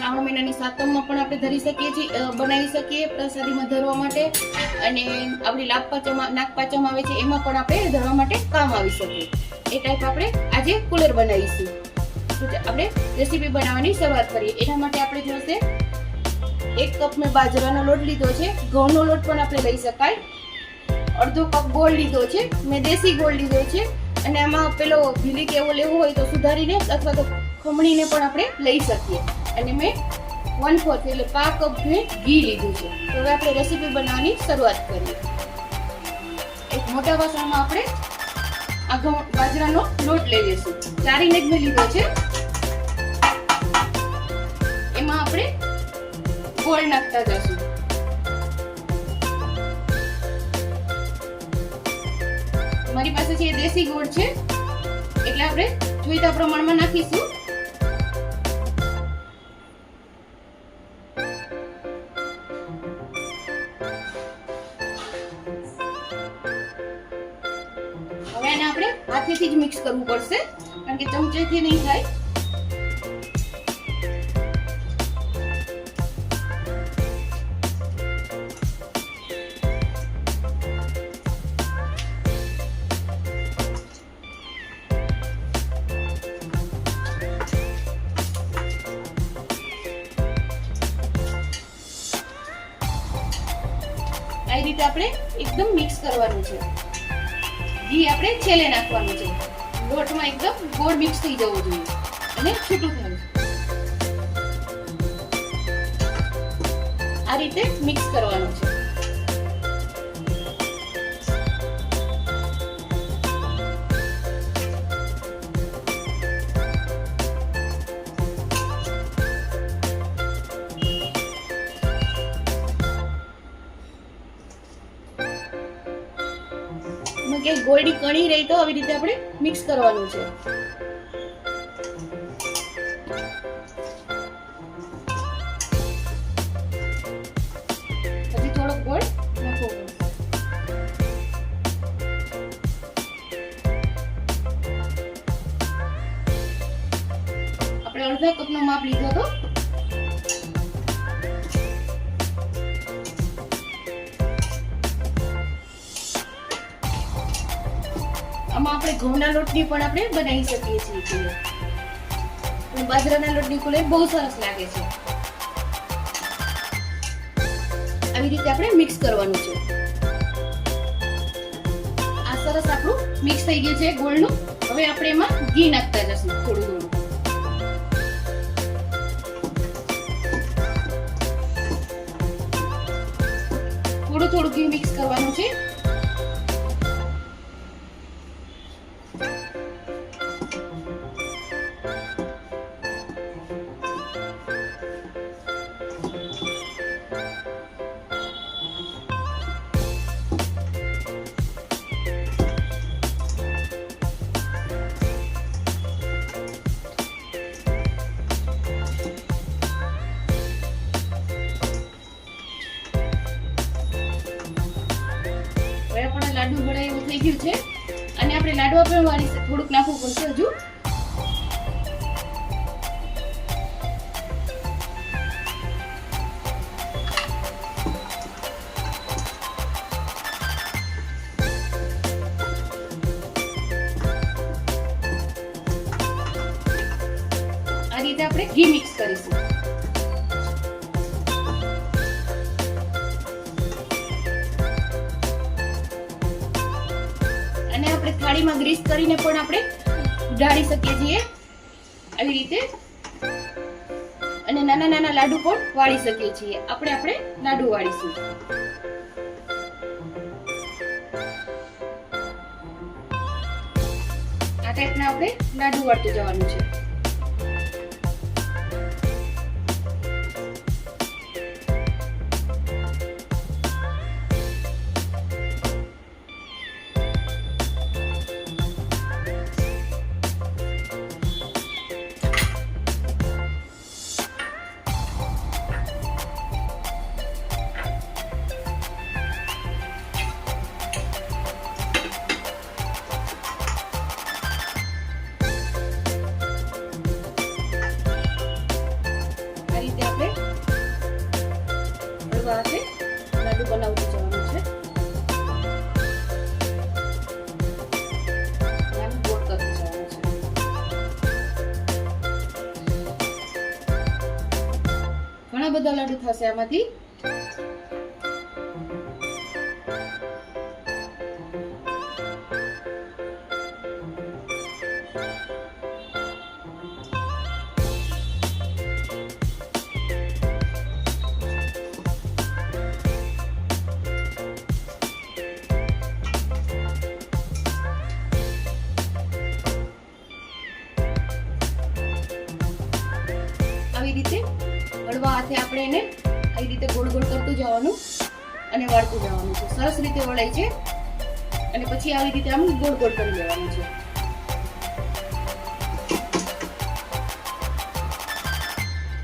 શ્રાવણ મહિનાની સાતમમાં પણ આપણે ધરી શકીએ છીએ, બનાવી શકીએ પ્રસાદીમાં ધરવા માટે, અને આપણી નાગપાંચમ આવે છે એમાં પણ આપણે ધરવા માટે કામ આવી શકે. એ ટાઈપ આપણે આજે કુલર બનાવીશું. તો આપણે રેસીપી બનાવવાની શરૂઆત કરીએ. એના માટે આપણે જોશે 1 કપ મેં બાજરાનો લોટ લીધો છે. ઘઉંનો લોટ પણ આપણે લઈ શકાય. અડધો કપ ગોળ લીધો છે. મેં દેશી ગોળ લીધો છે. અને આમાં પેલો ભીલી કે એવો લેવો હોય તો સુધારીને અથવા તો ખમણીને પણ આપણે લઈ શકીએ. અને મેં 1/4 એટલે 5 કપ મેં ઘી લીધું છે. તો હવે આપણે રેસીપી બનાવવાની શરૂઆત કરીએ. એક મોટા વાસણમાં આપણે આ બાજરાનો લોટ લઈ લઈશું. ચારીને જ મેં લીધો છે. એમાં આપણે ગોળ નાખતા જશું. મારી પાસે છે દેશી ગોળ છે એટલે આપણે જોઈતા પ્રમાણમાં નાખીશું. હવે આને આપણે હાથેથી જ મિક્સ કરવું પડશે કારણ કે ચમચેથી નહીં થાય. આ રીતે આપણે એકદમ મિક્સ કરવાનું છે. ઘી આપણે છેલ્લે નાખવાનું છે. લોટમાં એકદમ ગોળ મિક્સ થઈ જવું જોઈએ અને છૂટું થવું. આ રીતે મિક્સ કરવાનું છે. કે ગોળની કણી રહી તો આવી રીતે આપણે મિક્સ કરવાનું છે. પછી થોડો ગોળ નાખવો. આપણે અડધા કપનો માપ લીધો હતો. આમાં આપણે ઘઉંના લોટની પણ આપણે બનાવી શકીએ છીએ. અને બાજરાના લોટની કુલર બહુ સરસ લાગે છે. આવી રીતે આપણે મિક્સ કરવાનું છે. આ સરસ આપણું મિક્સ થઈ ગયું છે ગોળનું. હવે આપણે એમાં ઘી નાખતા જશું થોડું થોડું ઘી મિક્સ કરવાનું છે. લાડુ વડા એવું થઈ ગયું છે. અને આપણે લાડવા પણ વાળી થોડુંક નાખવું પડશે હજુ. આ રીતે આપણે ઘી મિક્સ કરીશું. થાળીમાં ગ્રીસ કરીને પણ આપણે ઢાળી શકીએ છીએ આવી રીતે. અને નાના નાના લાડુ પણ વાળી શકીએ છીએ. આપણે લાડુ વાળીશું. આ ટાઈપના આપણે લાડુ વાળતું જવાનું છે. બધા લાડુ થશે આમાંથી. આવી રીતે હળવા હાથે આપણે એને આવી રીતે ગોળ ગોળ કરતું જવાનું અને વાળતું જવાનું છે. સરસ રીતે વળાય છે અને પછી આવી રીતે આમ ગોળ ગોળ કરી લેવાનું છે.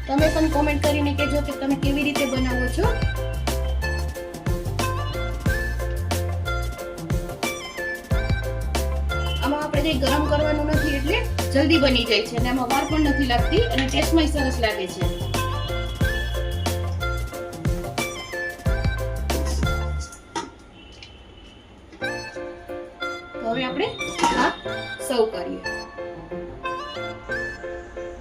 તમે પણ કોમેન્ટ કરીને કહેજો કે તમે કેવી રીતે બનાવો છો. આમાં આપણે કંઈ ગરમ કરવાનું નથી એટલે જલ્દી બની જાય છે અને આમાં વાર પણ નથી લાગતી અને ટેસ્ટમાં સરસ લાગે છે. તો હવે આપણે આ સર્વ કરીએ.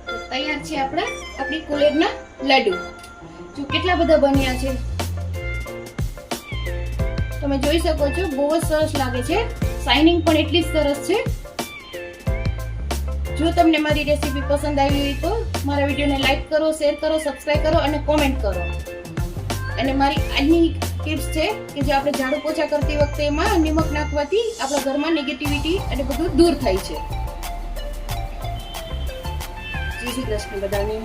તો તૈયાર છે આપણી કુલેરના લાડુ. જો કેટલા બધા બન્યા છે તમે જોઈ શકો છો. બહુ જ સરસ લાગે છે. શાઇનિંગ પણ એટલી જ સરસ છે. જો તમને મારી રેસીપી પસંદ આવી હોય તો મારા વિડીયોને લાઈક કરો, શેર કરો, સબસ્ક્રાઇબ કરો અને કોમેન્ટ કરો. અને મારી આજની ટિપ્સ છે કે જે આપણે ઝાડુ પોછા કરતી વખતે એમાં નિમક નાખવાથી આપણા ઘરમાં નેગેટિવિટી અને બધું દૂર થાય છે. જય શ્રી કૃષ્ણ બધાને.